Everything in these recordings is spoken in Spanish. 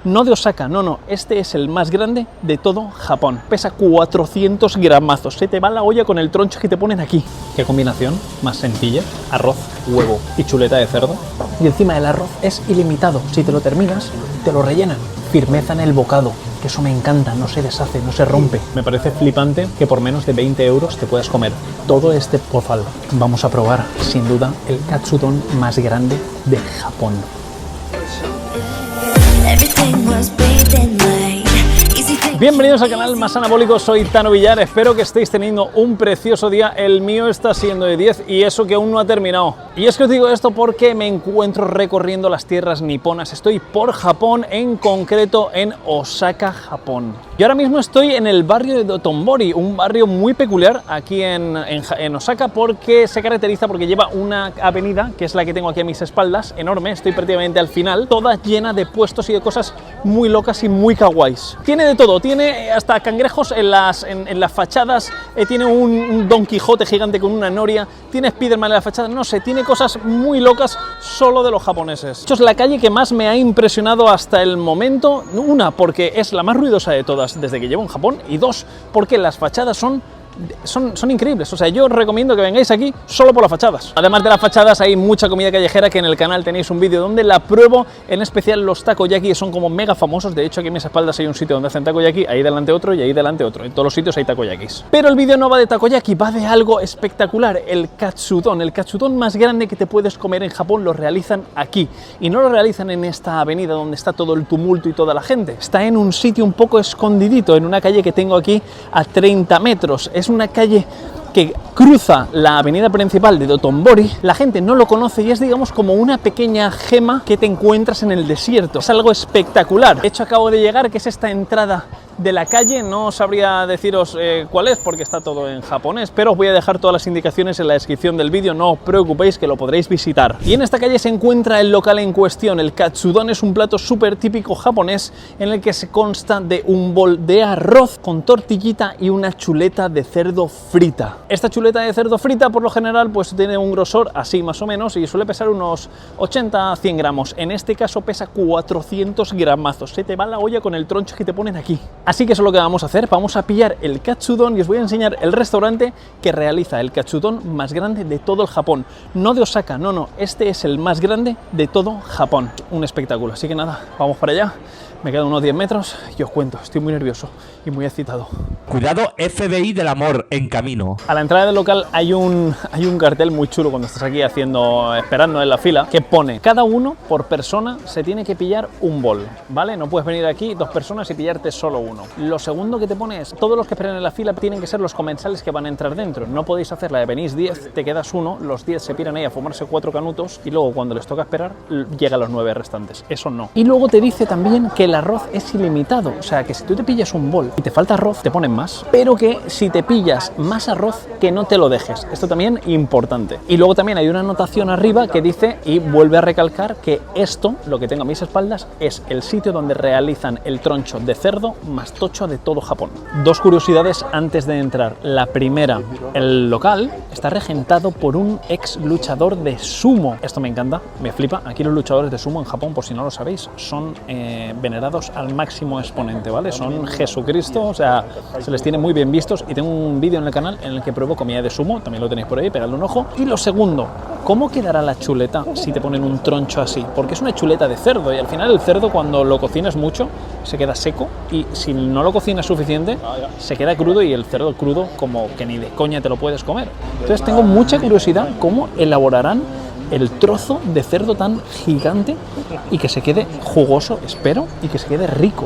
no de Osaka, no, este es el más grande de todo Japón. Pesa 400 gramazos, se te va la olla con el troncho que te ponen aquí. Qué combinación más sencilla, arroz, huevo y chuleta de cerdo. Y encima el arroz es ilimitado, si te lo terminas, te lo rellenan. Firmeza en el bocado, que eso me encanta, no se deshace, no se rompe. Me parece flipante que por menos de 20 euros te puedas comer todo este pozal. Vamos a probar, sin duda, el katsudon más grande de Japón. Bienvenidos al canal Más Anabólico, soy Tano Villar, espero que estéis teniendo un precioso día, el mío está siendo de 10 y eso que aún no ha terminado. Y es que os digo esto porque me encuentro recorriendo las tierras niponas, estoy por Japón, en concreto en Osaka, Japón. Y ahora mismo estoy en el barrio de Dotonbori, un barrio muy peculiar aquí en Osaka porque se caracteriza porque lleva una avenida, que es la que tengo aquí a mis espaldas, enorme, estoy prácticamente al final, toda llena de puestos y de cosas muy locas y muy kawaiis. Tiene de todo, tiene hasta cangrejos en las fachadas, tiene un Don Quijote gigante con una noria, tiene Spiderman en la fachada, no sé, tiene cosas muy locas solo de los japoneses. Esto es la calle que más me ha impresionado hasta el momento, una, porque es la más ruidosa de todas desde que llevo en Japón, y dos, porque las fachadas son increíbles, o sea, yo os recomiendo que vengáis aquí solo por las fachadas. Además de las fachadas hay mucha comida callejera, que en el canal tenéis un vídeo donde la pruebo, en especial los takoyaki, son como mega famosos. De hecho, aquí a mis espaldas hay un sitio donde hacen takoyaki, ahí delante otro y ahí delante otro, en todos los sitios hay takoyakis. Pero el vídeo no va de takoyaki, va de algo espectacular, el katsudon más grande que te puedes comer en Japón lo realizan aquí, y no lo realizan en esta avenida donde está todo el tumulto y toda la gente, está en un sitio un poco escondidito, en una calle que tengo aquí a 30 metros, es una calle que cruza la avenida principal de Dotonbori, la gente no lo conoce y es, digamos, como una pequeña gema que te encuentras en el desierto. Es algo espectacular. De hecho, acabo de llegar, que es esta entrada de la calle, no sabría deciros cuál es porque está todo en japonés, pero os voy a dejar todas las indicaciones en la descripción del vídeo, no os preocupéis que lo podréis visitar. Y en esta calle se encuentra el local en cuestión. El katsudon es un plato súper típico japonés en el que se consta de un bol de arroz con tortillita y una chuleta de cerdo frita. Esta chuleta de cerdo frita por lo general pues tiene un grosor así más o menos y suele pesar unos 80 a 100 gramos. En este caso pesa 400 gramazos. Se te va la olla con el troncho que te ponen aquí. Así que eso es lo que vamos a hacer, vamos a pillar el katsudon y os voy a enseñar el restaurante que realiza el katsudon más grande de todo el Japón. No de Osaka, no, este es el más grande de todo Japón. Un espectáculo, así que nada, vamos para allá. Me quedan unos 10 metros y os cuento, estoy muy nervioso y muy excitado. Cuidado, FBI del amor en camino. A la entrada del local hay un cartel muy chulo cuando estás aquí esperando en la fila, que pone: cada uno por persona se tiene que pillar un bol, ¿vale? No puedes venir aquí dos personas y pillarte solo uno. Lo segundo que te pone es: todos los que esperan en la fila tienen que ser los comensales que van a entrar dentro. No podéis hacer la de venís 10, te quedas uno, los 10 se piran ahí a fumarse 4 canutos y luego cuando les toca esperar llegan los 9 restantes. Eso no. Y luego te dice también que el arroz es ilimitado, o sea que si tú te pillas un bol y te falta arroz, te ponen más, pero que si te pillas más arroz, que no te lo dejes. Esto también importante. Y luego también hay una anotación arriba que dice, y vuelve a recalcar, que esto, lo que tengo a mis espaldas, es el sitio donde realizan el troncho de cerdo más tocho de todo Japón. Dos curiosidades antes de entrar. La primera, el local está regentado por un ex luchador de sumo. Esto me encanta, me flipa. Aquí los luchadores de sumo en Japón, por si no lo sabéis, son venerados al máximo exponente, ¿vale? Son Jesucristo, o sea, se les tiene muy bien vistos, y tengo un vídeo en el canal en el que pruebo comida de sumo, también lo tenéis por ahí, pegadle un ojo. Y lo segundo, ¿cómo quedará la chuleta si te ponen un troncho así? Porque es una chuleta de cerdo y al final el cerdo, cuando lo cocinas mucho, se queda seco, y si no lo cocinas suficiente, se queda crudo, y el cerdo crudo como que ni de coña te lo puedes comer. Entonces tengo mucha curiosidad cómo elaborarán el trozo de cerdo tan gigante y que se quede jugoso, espero, y que se quede rico.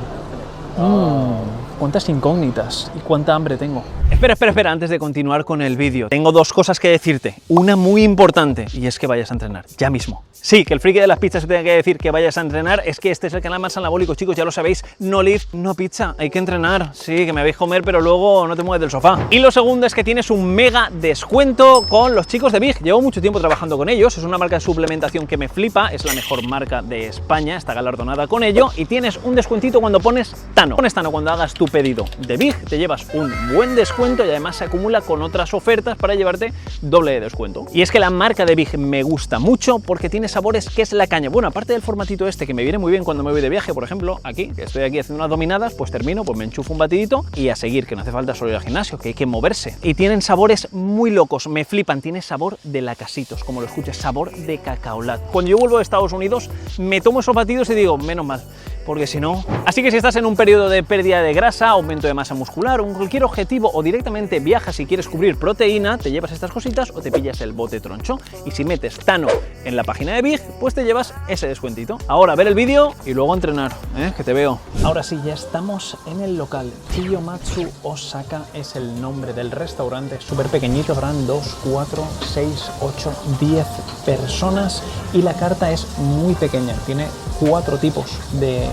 Cuántas incógnitas y cuánta hambre tengo. Espera, antes de continuar con el vídeo, tengo dos cosas que decirte. Una muy importante, y es que vayas a entrenar ya mismo. Sí, que el friki de las pizzas te tenga que decir que vayas a entrenar, es que este es el canal Más Anabólico, chicos, ya lo sabéis. No lift, no pizza, hay que entrenar. Sí, que me veis comer, pero luego no te mueves del sofá. Y lo segundo es que tienes un mega descuento con los chicos de Big. Llevo mucho tiempo trabajando con ellos, es una marca de suplementación que me flipa, es la mejor marca de España, está galardonada con ello, y tienes un descuentito cuando pones Tano. Pones Tano cuando hagas tu tu pedido de Big te llevas un buen descuento y además se acumula con otras ofertas para llevarte doble de descuento. Y es que la marca de Big me gusta mucho porque tiene sabores que es la caña. Bueno, aparte del formatito este que me viene muy bien cuando me voy de viaje, por ejemplo, aquí, que estoy aquí haciendo unas dominadas, pues termino, pues me enchufo un batidito y a seguir, que no hace falta solo ir al gimnasio, que hay que moverse. Y tienen sabores muy locos, me flipan. Tiene sabor de lacasitos, como lo escuchas, sabor de cacaolat. Cuando yo vuelvo de Estados Unidos, me tomo esos batidos y digo, menos mal, porque si no... Así que si estás en un periodo de pérdida de grasa, aumento de masa muscular o cualquier objetivo, o directamente viajas y quieres cubrir proteína, te llevas estas cositas o te pillas el bote troncho. Y si metes Tano en la página de Big, pues te llevas ese descuentito. Ahora ver el vídeo y luego entrenar, que te veo. Ahora sí, ya estamos en el local. Chiyomatsu Osaka es el nombre del restaurante. Súper pequeñito, habrán 2, 4, 6, 8, 10 personas y la carta es muy pequeña. Tiene 4 tipos de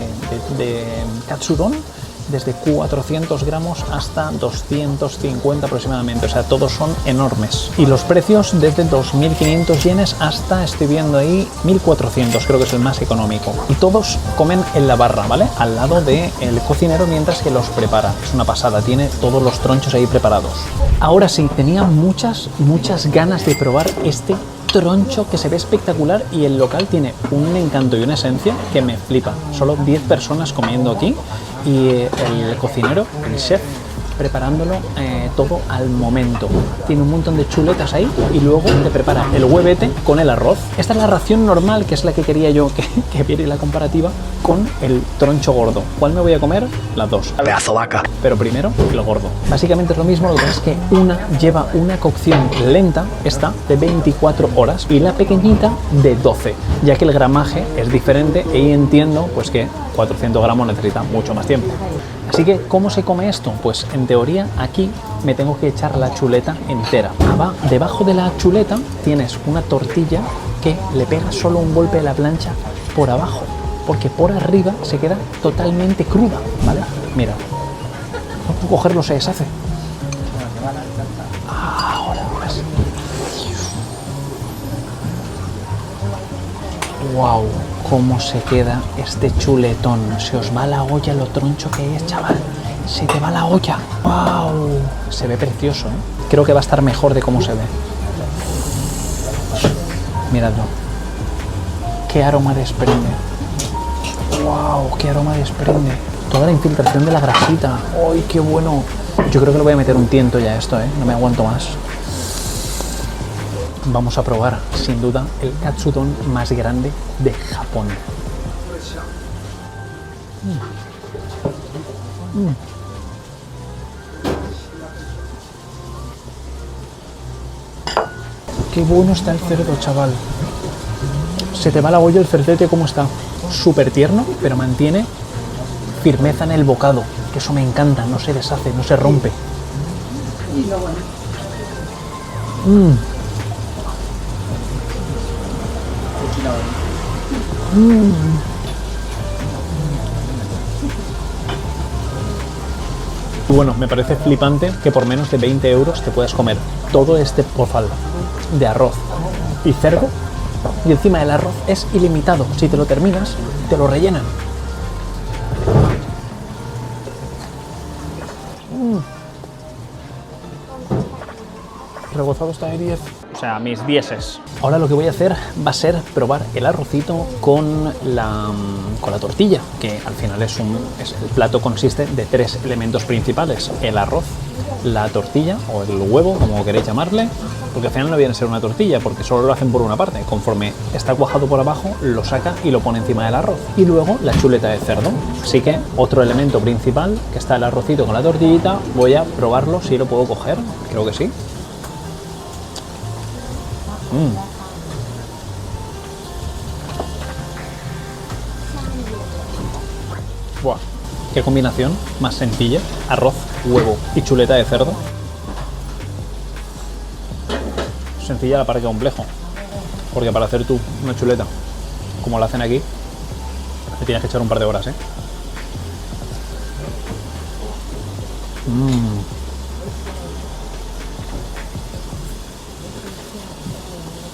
katsudon, desde 400 gramos hasta 250 aproximadamente, o sea, todos son enormes. Y los precios desde 2.500 yenes hasta, estoy viendo ahí, 1.400, creo que es el más económico. Y todos comen en la barra, ¿vale? Al lado del cocinero mientras que los prepara. Es una pasada, tiene todos los tronchos ahí preparados. Ahora sí, tenía muchas ganas de probar este troncho que se ve espectacular y el local tiene un encanto y una esencia que me flipa. Solo 10 personas comiendo aquí y el cocinero, el chef, preparándolo todo al momento. Tiene un montón de chuletas ahí y luego te prepara el huevete con el arroz. Esta es la ración normal, que es la que quería yo que viera la comparativa con el troncho gordo. ¿Cuál me voy a comer? Las dos. Pedazo vaca. Pero primero el gordo. Básicamente es lo mismo, lo que pasa es que una lleva una cocción lenta, esta de 24 horas, y la pequeñita de 12, ya que el gramaje es diferente y entiendo pues que 400 gramos necesita mucho más tiempo. Así que, ¿cómo se come esto? Pues en teoría aquí me tengo que echar la chuleta entera. Debajo de la chuleta tienes una tortilla que le pega solo un golpe de la plancha por abajo, porque por arriba se queda totalmente cruda, ¿vale? Mira, no puedo cogerlo, se deshace. Ahora más. ¡Wow! Cómo se queda este chuletón. Se os va la olla lo troncho que es, chaval. Se te va la olla. ¡Wow! Se ve precioso, ¿eh? Creo que va a estar mejor de cómo se ve. Miradlo. Qué aroma desprende. ¡Wow! Qué aroma desprende. Toda la infiltración de la grasita. ¡Ay, qué bueno! Yo creo que le voy a meter un tiento ya a esto, ¿eh? No me aguanto más. Vamos a probar, sin duda, el katsudon más grande de Japón. Qué bueno está el cerdo, chaval. Se te va la olla el cerdete, ¿cómo está? Súper tierno, pero mantiene firmeza en el bocado, que eso me encanta, no se deshace, no se rompe. Bueno, me parece flipante que por menos de 20 euros te puedas comer todo este bofal de arroz y cerdo, y encima el arroz es ilimitado. Si te lo terminas, te lo rellenan. Rebozado está de 10. O sea, mis 10. Ahora lo que voy a hacer va a ser probar el arrocito con la tortilla, que al final el plato consiste de 3 elementos principales: el arroz, la tortilla o el huevo, como queréis llamarle, porque al final no viene a ser una tortilla, porque solo lo hacen por una parte. Conforme está cuajado por abajo, lo saca y lo pone encima del arroz. Y luego la chuleta de cerdo. Así que otro elemento principal, que está el arrocito con la tortillita, voy a probarlo si lo puedo coger. Creo que sí. Buah, qué combinación más sencilla: arroz, huevo y chuleta de cerdo. Sencilla la par que complejo, porque para hacer tú una chuleta como la hacen aquí, te tienes que echar un par de horas, ¿eh?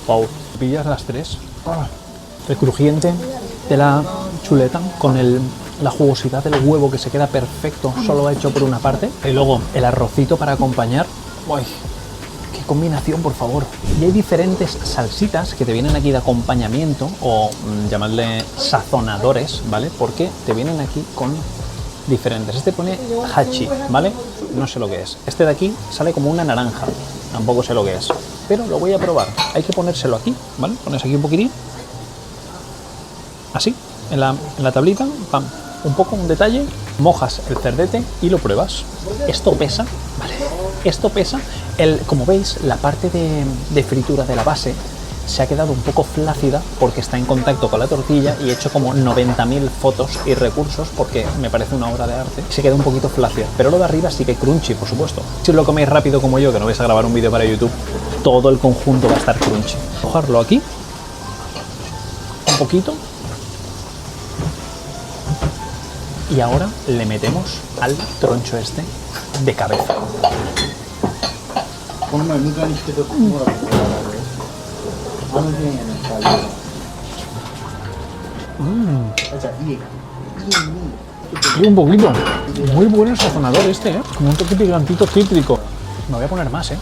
Wow, pillas las tres. El crujiente de la chuleta con el la jugosidad del huevo que se queda perfecto, solo hecho por una parte. Y luego el arrocito para acompañar. ¡Uy! ¡Qué combinación, por favor! Y hay diferentes salsitas que te vienen aquí de acompañamiento o llamadle sazonadores, ¿vale? Porque te vienen aquí con diferentes. Este pone hachi, ¿vale? No sé lo que es. Este de aquí sale como una naranja. Tampoco sé lo que es. Pero lo voy a probar. Hay que ponérselo aquí, ¿vale? Pones aquí un poquitín. Así, en la tablita, pam. Un poco, un detalle. Mojas el cerdete y lo pruebas. Esto pesa, ¿vale? Esto pesa. Como veis, la parte de fritura de la base se ha quedado un poco flácida porque está en contacto con la tortilla y he hecho como 90.000 fotos y recursos porque me parece una obra de arte. Se queda un poquito flácida, pero lo de arriba sí que crunchy, por supuesto. Si os lo coméis rápido como yo, que no vais a grabar un vídeo para YouTube, todo el conjunto va a estar crunchy. Mojarlo aquí, un poquito, y ahora le metemos al troncho este de cabeza. Y un poquito. Muy bueno el sazonador este, ¿eh? Como un toque picantito cítrico. Me voy a poner más, ¿eh?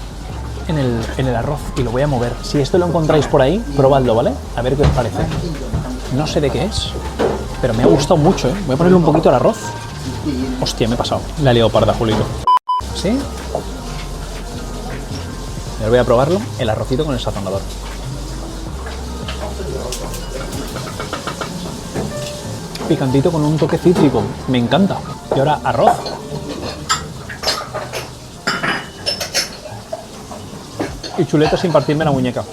En el arroz y lo voy a mover. Si esto lo encontráis por ahí, probadlo, ¿vale? A ver qué os parece. No sé de qué es, pero me ha gustado mucho, ¿eh? Voy a ponerle un poquito al arroz. Hostia, me he pasado. La he liado parda, Julito. ¿Sí? Ahora voy a probarlo, el arrocito con el sazonador. Picantito con un toque cítrico, me encanta. Y ahora arroz. Y chuleta sin partirme la muñeca.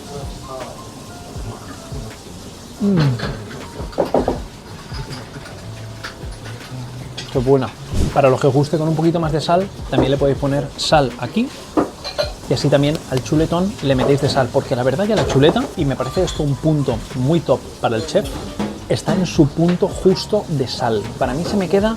Qué buena. Para los que os guste con un poquito más de sal, también le podéis poner sal aquí. Y así también al chuletón le metéis de sal, porque la verdad que la chuleta, y me parece esto un punto muy top para el chef, está en su punto justo de sal. Para mí se me queda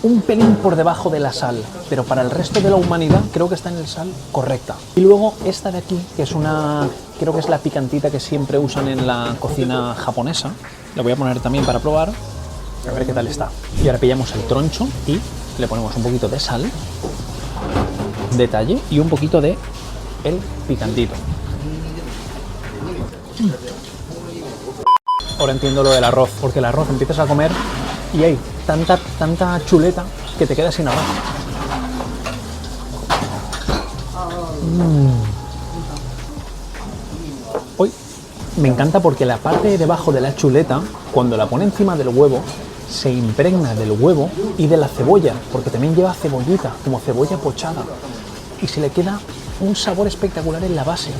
un pelín por debajo de la sal, pero para el resto de la humanidad creo que está en el sal correcta. Y luego esta de aquí, que es una, creo que es la picantita que siempre usan en la cocina japonesa, la voy a poner también para probar, a ver qué tal está. Y ahora pillamos el troncho y le ponemos un poquito de sal, detalle, y un poquito de el picantito. Ahora entiendo lo del arroz, porque el arroz empiezas a comer y hay tanta chuleta que te quedas sin arroz. Hoy me encanta porque la parte de debajo de la chuleta, cuando la pone encima del huevo, se impregna del huevo y de la cebolla, porque también lleva cebollita, como cebolla pochada, y se le queda un sabor espectacular en la base.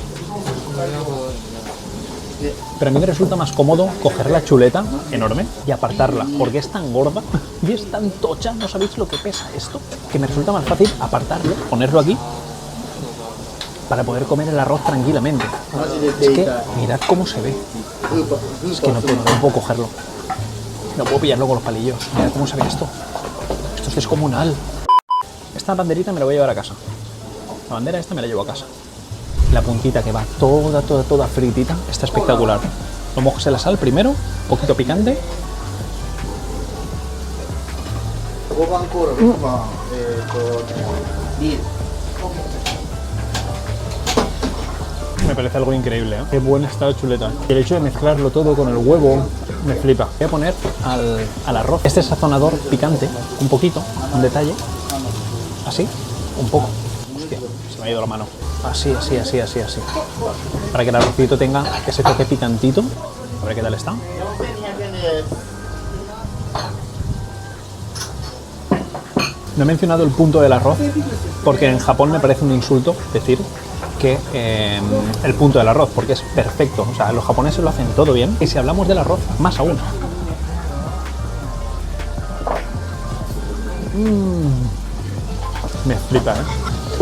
Pero a mí me resulta más cómodo coger la chuleta enorme y apartarla, porque es tan gorda y es tan tocha, no sabéis lo que pesa esto, que me resulta más fácil apartarlo, ponerlo aquí, para poder comer el arroz tranquilamente. Es que mirad cómo se ve. Es que no puedo cogerlo. No puedo pillarlo con los palillos. Mirad cómo se ve esto. Esto es descomunal. Esta banderita me la voy a llevar a casa. La bandera esta me la llevo a casa. La puntita que va toda fritita está espectacular. Lo mojas en la sal primero, un poquito picante. Me parece algo increíble, ¿eh? Qué buena está la chuleta. Y el hecho de mezclarlo todo con el huevo me flipa. Voy a poner al arroz este sazonador picante, un poquito, un detalle. Así, un poco. Hostia, se me ha ido la mano. Así. Para que el arrocito tenga ese toque picantito. A ver qué tal está. No he mencionado el punto del arroz porque en Japón me parece un insulto decir que el punto del arroz, porque es perfecto. O sea, los japoneses lo hacen todo bien y si hablamos del arroz, más aún. Me flipa, ¿eh?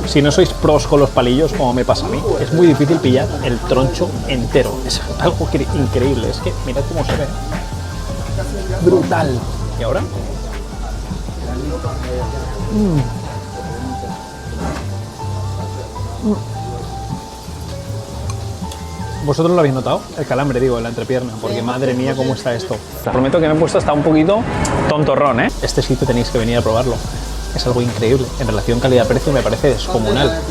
Si no sois pros con los palillos, como me pasa a mí, es muy difícil pillar el troncho entero. Es algo increíble. Es que mirad cómo se ve. Brutal. ¿Y ahora? ¿Vosotros lo habéis notado? El calambre, digo, en la entrepierna, porque madre mía, cómo está esto. Os prometo que me he puesto hasta un poquito tontorrón, ¿eh? Este sitio tenéis que venir a probarlo. Es algo increíble. En relación calidad-precio me parece descomunal.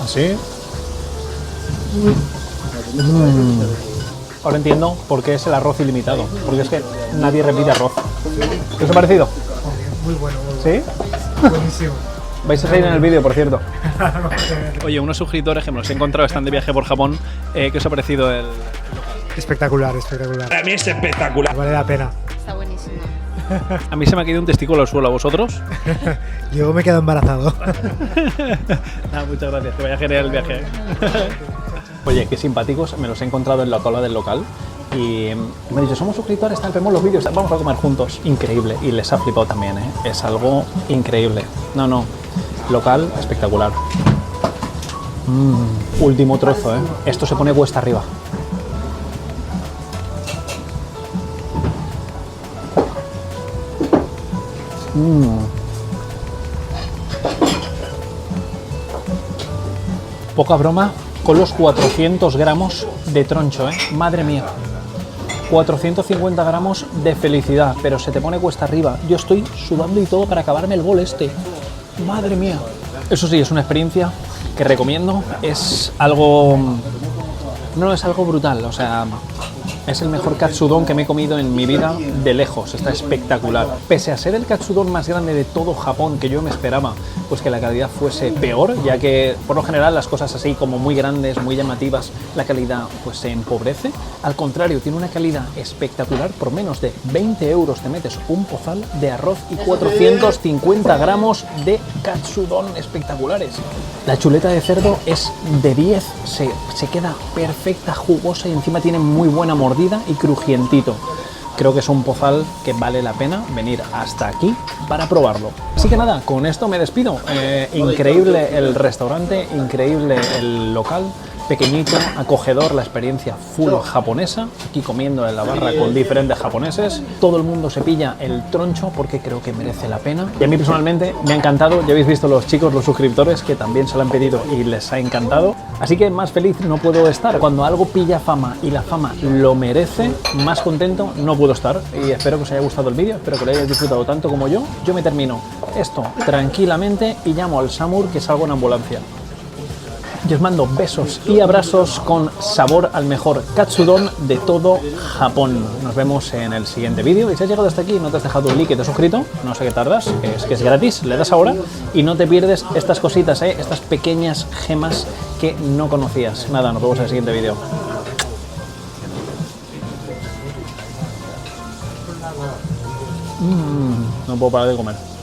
¿Así? Ahora entiendo por qué es el arroz ilimitado, porque es que nadie repite arroz. ¿Qué os ha parecido? Muy bueno. ¿Sí? Buenísimo. Vais a salir en el vídeo, por cierto. Oye, unos suscriptores que me los he encontrado, están de viaje por Japón. ¿Qué os ha parecido el...? Espectacular, espectacular. Para mí es espectacular. Vale la pena. Está buenísimo. A mí se me ha caído un testículo al suelo, ¿a vosotros? Yo me quedo embarazado. Muchas gracias, que vaya genial el viaje. Oye, qué simpáticos, me los he encontrado en la cola del local y me han dicho, somos suscriptores, tal, vemos los vídeos, vamos a comer juntos. Increíble, y les ha flipado también, ¿eh? Es algo increíble. No, local espectacular. Último trozo, ¿eh? Esto se pone cuesta arriba. Poca broma con los 400 gramos de troncho, ¿eh? Madre mía. 450 gramos de felicidad, pero se te pone cuesta arriba. Yo estoy sudando y todo para acabarme el bol este. Madre mía. Eso sí, es una experiencia que recomiendo. Es algo... No, es algo brutal, o sea... Es el mejor katsudon que me he comido en mi vida de lejos, está espectacular. Pese a ser el katsudon más grande de todo Japón, que yo me esperaba, pues que la calidad fuese peor, ya que por lo general las cosas así como muy grandes, muy llamativas, la calidad pues se empobrece. Al contrario, tiene una calidad espectacular, por menos de 20 euros te metes un pozal de arroz y 450 gramos de katsudon espectaculares. La chuleta de cerdo es de 10, se queda perfecta, jugosa y encima tiene muy buena mordida y crujientito. Creo que es un pozal que vale la pena venir hasta aquí para probarlo. Así que nada, con esto me despido. Increíble el restaurante, increíble el local, pequeñito, acogedor, la experiencia full japonesa, aquí comiendo en la barra con diferentes japoneses. Todo el mundo se pilla el troncho porque creo que merece la pena. Y a mí personalmente me ha encantado, ya habéis visto los chicos, los suscriptores, que también se lo han pedido y les ha encantado. Así que más feliz no puedo estar. Cuando algo pilla fama y la fama lo merece, más contento no puedo estar. Y espero que os haya gustado el vídeo, espero que lo hayáis disfrutado tanto como yo. Yo me termino esto tranquilamente y llamo al Samur que salgo en ambulancia. Y os mando besos y abrazos con sabor al mejor katsudon de todo Japón. Nos vemos en el siguiente vídeo. Y si has llegado hasta aquí y no te has dejado un like y te has suscrito, no sé qué tardas, que es gratis, le das ahora y no te pierdes estas cositas, estas pequeñas gemas que no conocías. Nada, nos vemos en el siguiente vídeo. No puedo parar de comer.